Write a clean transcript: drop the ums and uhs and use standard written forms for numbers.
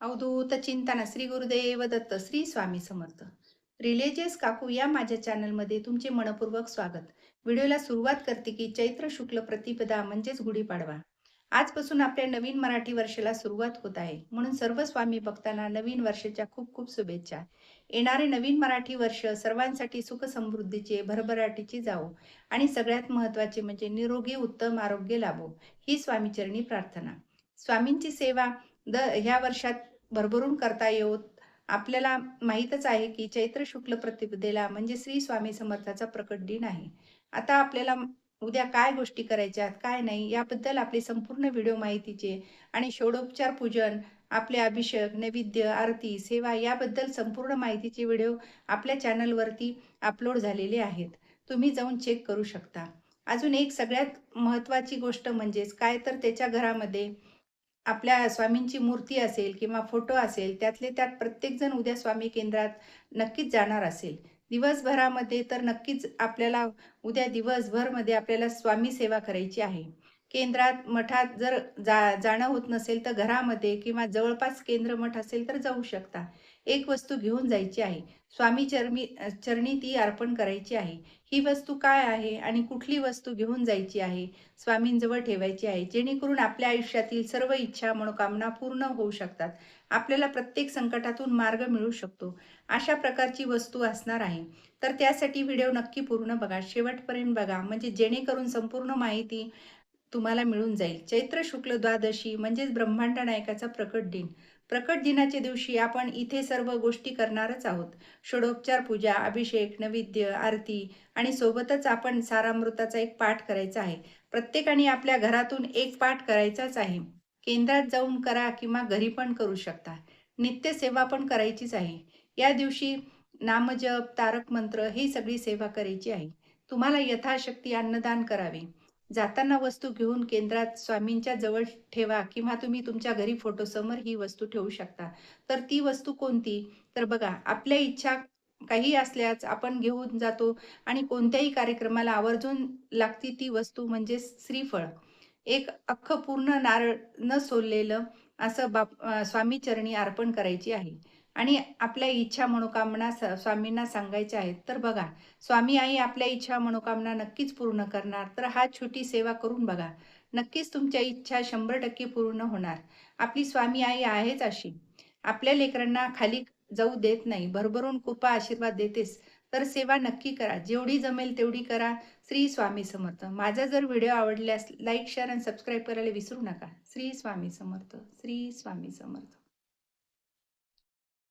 अवधूत चिंतन श्री गुरुदेव दत्त श्री स्वामी समर्थ. रिलिजियस काकू या माझ्या चॅनलमध्ये तुमचे मनपूर्वक स्वागत. व्हिडिओला सुरुवात करते की चैत्र शुक्ल प्रतिपदा म्हणजेच गुढीपाडवा. आजपासून आपल्या नवीन मराठी वर्षाला सुरुवात होत आहे, म्हणून सर्व स्वामी भक्तांना नवीन वर्षाच्या खूप खूप शुभेच्छा. येणारे नवीन मराठी वर्ष सर्वांसाठी सुख समृद्धीचे भरभराटीचे जावो आणि सगळ्यात महत्त्वाचे म्हणजे निरोगी उत्तम आरोग्य लाभो, ही स्वामीचरणी प्रार्थना. स्वामींची सेवा ह्या वर्षात भरभरून करता येवोत. आपल्याला माहीतच आहे की चैत्र शुक्ल प्रतिपदेला म्हणजे श्री स्वामी समर्थाचा प्रकट दिन आहे. आता आपल्याला उद्या काय गोष्टी करायच्यात, काय नाही याबद्दल आपली संपूर्ण व्हिडिओ माहितीचे आणि षोडोपचार पूजन, आपले अभिषेक, नैवेद्य, आरती, सेवा याबद्दल संपूर्ण माहितीचे व्हिडिओ आपल्या चॅनलवरती अपलोड झालेले आहेत. तुम्ही जाऊन चेक करू शकता. अजून एक सगळ्यात महत्त्वाची गोष्ट म्हणजेच काय तर त्याच्या घरामध्ये आपल्या स्वामींची मूर्ती असेल किंवा फोटो असेल, त्यातले त्यात प्रत्येकजण उद्या स्वामी केंद्रात नक्कीच जाणार असेल. दिवसभरामध्ये तर नक्कीच आपल्याला उद्या दिवसभरमध्ये आपल्याला स्वामी सेवा करायची आहे. केंद्रात, मठात जर जाणं होत नसेल तर घरामध्ये किंवा जवळपास केंद्र मठ असेल तर जाऊ शकता. एक वस्तू घेऊन जायची आहे. स्वामी चरणी ती अर्पण करायची आहे. ही वस्तू काय आहे आणि कुठली वस्तू घेऊन जायची आहे, स्वामींजवळ ठेवायची आहे, जेणेकरून आपल्या आयुष्यातील सर्व इच्छा, मनोकामना पूर्ण होऊ शकतात. आपल्याला प्रत्येक संकटातून मार्ग मिळू शकतो. अशा प्रकारची वस्तू असणार आहे. तर त्यासाठी व्हिडिओ नक्की पूर्ण बघा, शेवटपर्यंत बघा, म्हणजे जेणेकरून संपूर्ण माहिती तुम्हाला मिळून जाईल. चैत्र शुक्ल द्वादशी म्हणजेच ब्रह्मांड नायकाचा प्रकट दिन. प्रकट दिनाच्या दिवशी आपण इथे सर्व गोष्टी करणारच आहोत. षोडोपचार पूजा, अभिषेक, नैवेद्य, आरती आणि सोबतच आपण सारामृताचा एक पाठ करायचा आहे. प्रत्येकाने आपल्या घरातून एक पाठ करायचाच आहे. केंद्रात जाऊन करा किंवा घरी पण करू शकता. नित्यसेवा पण करायचीच आहे. या दिवशी नामजप, तारक मंत्र ही सगळी सेवा करायची आहे. तुम्हाला यथाशक्ती अन्नदान करावे. जाताना वस्तू घेऊन केंद्रात स्वामींच्या जवळ ठेवा किंवा तुम्ही तुमच्या घरी फोटोसमोर ही वस्तू ठेवू शकता. तर ती वस्तू कोणती? तर बघा, आपल्या इच्छा काही असल्यास आपण घेऊन जातो आणि कोणत्याही कार्यक्रमाला आवर्जून लागती ती वस्तू म्हणजे श्रीफळ. एक अख्खं पूर्ण नारळ न सोललेलं असं स्वामी चरणी अर्पण करायची आहे आणि आपल्या इच्छा मनोकामना स्वामींना सांगायच्या आहेत. तर बघा, स्वामी आई आपल्या इच्छा मनोकामना नक्कीच पूर्ण करणार. तर हा छोटी सेवा करून बघा. नक्कीच तुमच्या इच्छा 100% पूर्ण होणार. आपली स्वामी आई आहेच अशी. आपल्या लेकरांना खाली जाऊ देत नाही. भरभरून कृपा आशीर्वाद देतेच. तर सेवा नक्की करा. जेवढी जमेल तेवढी करा. श्री स्वामी समर्थ. माझा जर व्हिडिओ आवडल्यास लाईक, शेअर आणि सबस्क्राईब करायला विसरू नका. श्री स्वामी समर्थ. श्री स्वामी समर्थ.